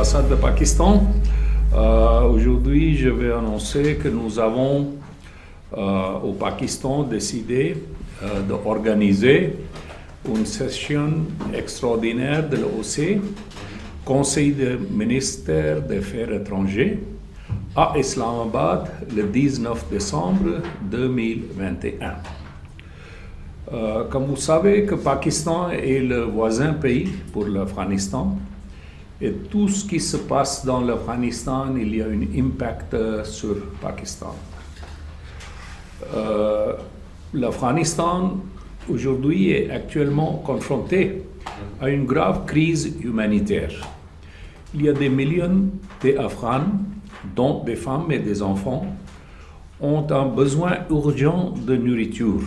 l'ambassade de Pakistan. Aujourd'hui, je vais annoncer que nous avons au Pakistan décidé d'organiser une session extraordinaire de l'OC, Conseil des ministères des Affaires étrangères, à Islamabad le 19 décembre 2021. Comme vous savez, que Pakistan est le voisin pays pour l'Afghanistan, et tout ce qui se passe dans l'Afghanistan, il y a un impact sur le Pakistan. L'Afghanistan aujourd'hui est actuellement confronté à une grave crise humanitaire. Il y a des millions d'Afghans, dont des femmes et des enfants, ont un besoin urgent de nourriture,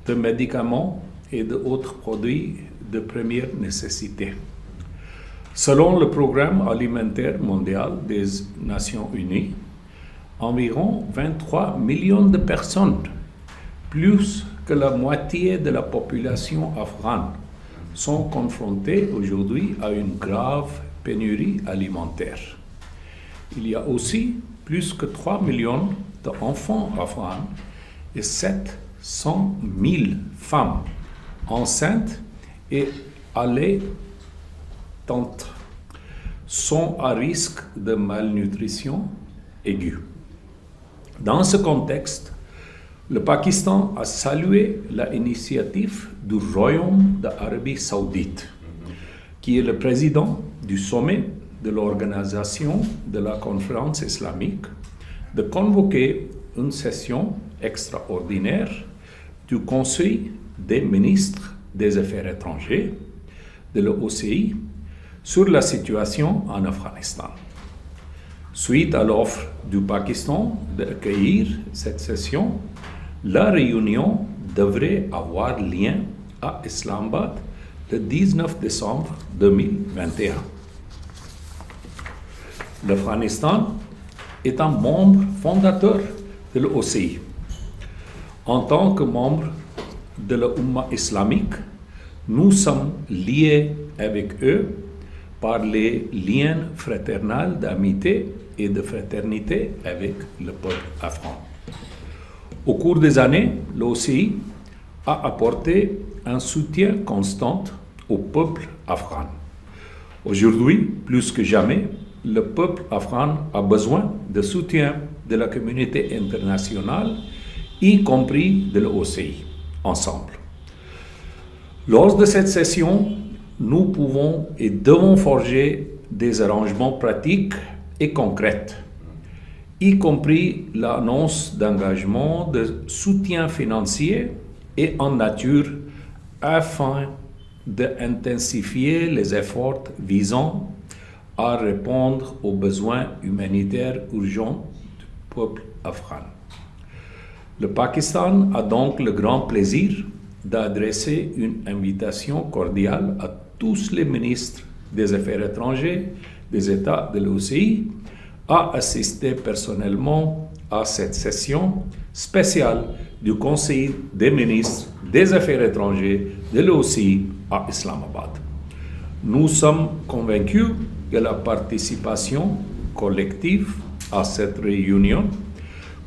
de médicaments et d'autres produits de première nécessité. Selon le Programme alimentaire mondial des Nations unies, environ 23 millions de personnes, plus que la moitié de la population afghane, sont confrontées aujourd'hui à une grave pénurie alimentaire. Il y a aussi plus que 3 millions d'enfants afghans et 700 000 femmes enceintes et allaitantes sont à risque de malnutrition aiguë. Dans ce contexte, le Pakistan a salué l'initiative du Royaume d'Arabie Saoudite, qui est le président du sommet de l'Organisation de la Conférence islamique, de convoquer une session extraordinaire du Conseil des ministres des Affaires étrangères de l'OCI sur la situation en Afghanistan. Suite à l'offre du Pakistan d'accueillir cette session, la réunion devrait avoir lieu à Islamabad le 19 décembre 2021. L'Afghanistan est un membre fondateur de l'OCI. En tant que membre de l'Oumma islamique, nous sommes liés avec eux par les liens fraternels d'amitié et de fraternité avec le peuple afghan. Au cours des années, l'OCI a apporté un soutien constant au peuple afghan. Aujourd'hui, plus que jamais, le peuple afghan a besoin de soutien de la communauté internationale, y compris de l'OCI, ensemble. Lors de cette session, nous pouvons et devons forger des arrangements pratiques et concrets, y compris l'annonce d'engagement de soutien financier et en nature afin d'intensifier les efforts visant à répondre aux besoins humanitaires urgents du peuple afghan. Le Pakistan a donc le grand plaisir d'adresser une invitation cordiale à tous les ministres des Affaires étrangères des États de l'OCI à assister personnellement à cette session spéciale du Conseil des ministres des Affaires étrangères de l'OCI à Islamabad. Nous sommes convaincus que la participation collective à cette réunion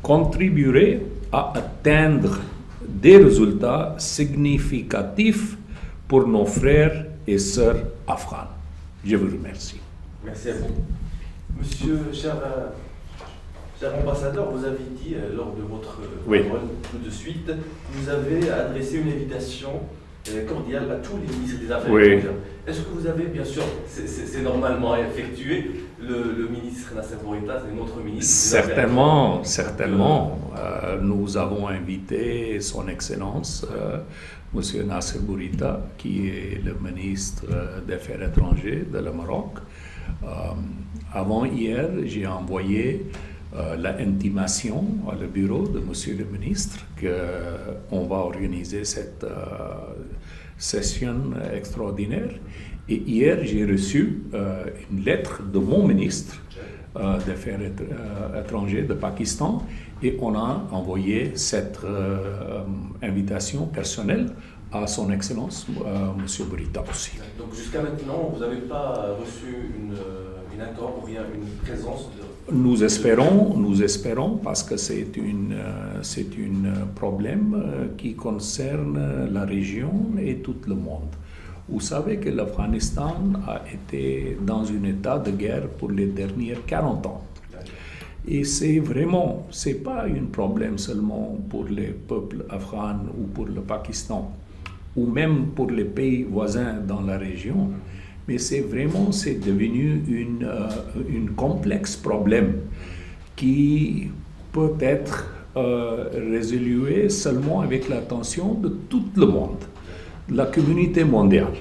contribuerait à atteindre des résultats significatifs pour nos frères et sœurs afghans. Je vous remercie. Merci à vous. Monsieur, cher ambassadeur, vous avez dit lors de votre parole tout de suite, vous avez adressé une invitation cordiale à tous les ministres des Affaires étrangères. Est-ce que vous avez, bien sûr, c'est normalement effectué, le ministre Nasser Bourita, c'est notre ministre. Certainement. Nous avons invité son Excellence, Monsieur Nasser Bourita, qui est le ministre des Affaires étrangères de le Maroc. Avant hier, j'ai envoyé l'intimation à le bureau de Monsieur le ministre qu'on va organiser cette session extraordinaire. Et hier, j'ai reçu une lettre de mon ministre des Affaires étrangères de Pakistan et on a envoyé cette invitation personnelle à son Excellence, M. Bourita aussi. Donc jusqu'à maintenant, vous n'avez pas reçu une un accord ou bien une présence de... Nous espérons parce que c'est un problème qui concerne la région et tout le monde. Vous savez que l'Afghanistan a été dans un état de guerre pour les derniers 40 ans. Et c'est pas un problème seulement pour les peuples afghans ou pour le Pakistan, ou même pour les pays voisins dans la région, mais c'est devenu un complexe problème qui peut être résolu seulement avec l'attention de tout le monde, la communauté mondiale.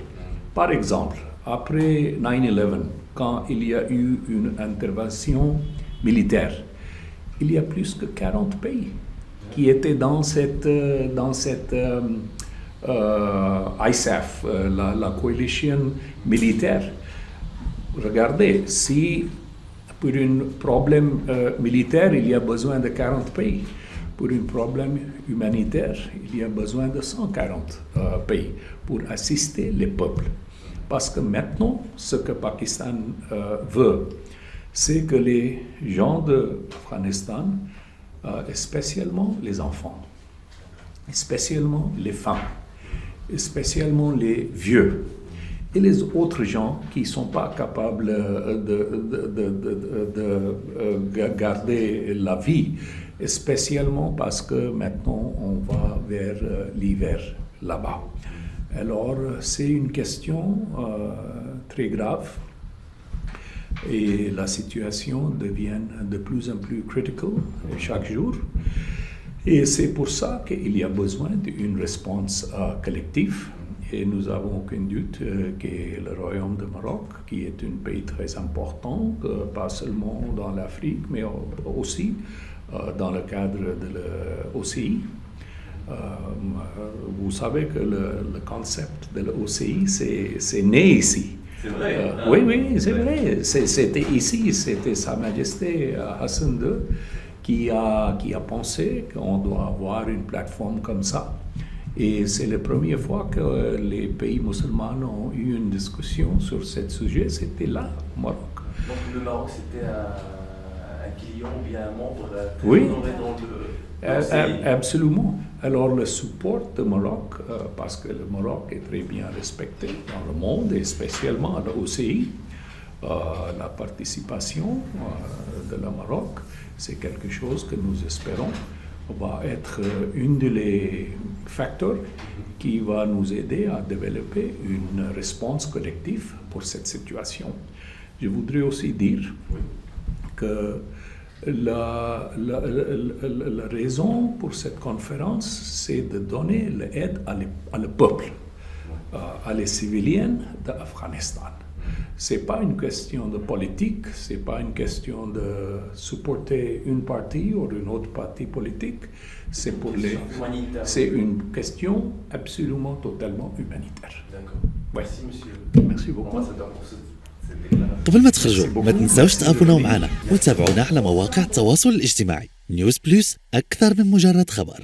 Par exemple, après 9/11, quand il y a eu une intervention militaire, il y a plus que 40 pays qui étaient dans cette ISAF, la coalition militaire. Regardez, si pour un problème militaire, il y a besoin de 40 pays, pour un problème humanitaire, il y a besoin de 140 pays pour assister les peuples. Parce que maintenant, ce que le Pakistan veut, c'est que les gens d'Afghanistan, spécialement les enfants, spécialement les femmes, spécialement les vieux et les autres gens qui ne sont pas capables de garder la vie, spécialement parce que maintenant on va vers l'hiver là-bas. Alors c'est une question très grave et la situation devient de plus en plus critical chaque jour. Et c'est pour ça qu'il y a besoin d'une réponse collective. Et nous avons aucun doute que le Royaume de Maroc, qui est un pays très important, pas seulement dans l'Afrique, mais aussi dans le cadre de l'OCI. Vous savez que le concept de l'OCI, c'est né ici. C'est vrai. Oui, c'est vrai. C'était ici, c'était Sa Majesté Hassan II qui a pensé qu'on doit avoir une plateforme comme ça. Et c'est la première fois que les pays musulmans ont eu une discussion sur ce sujet, c'était là, au Maroc. Donc le Maroc, c'était un client ou bien un membre Oui. dans le... Absolument. Alors le support du Maroc, parce que le Maroc est très bien respecté dans le monde, et spécialement à l'OCI, la participation de la Maroc, c'est quelque chose que nous espérons va être un des facteurs qui va nous aider à développer une réponse collective pour cette situation. Je voudrais aussi dire que la raison pour cette conférence, c'est de donner l'aide à le peuple, à les civiliens d'Afghanistan. Ce n'est pas une question de politique, ce n'est pas une question de supporter une partie ou une autre partie politique, c'est une question absolument totalement humanitaire. D'accord. Ouais. Merci monsieur. Merci beaucoup. Ambassadeur pour cette déclaration. قبل ما تخرجوا ما تنساوش تابوناو معنا وتابعونا على مواقع التواصل الاجتماعي. نيوز بلس أكثر من مجرد خبر.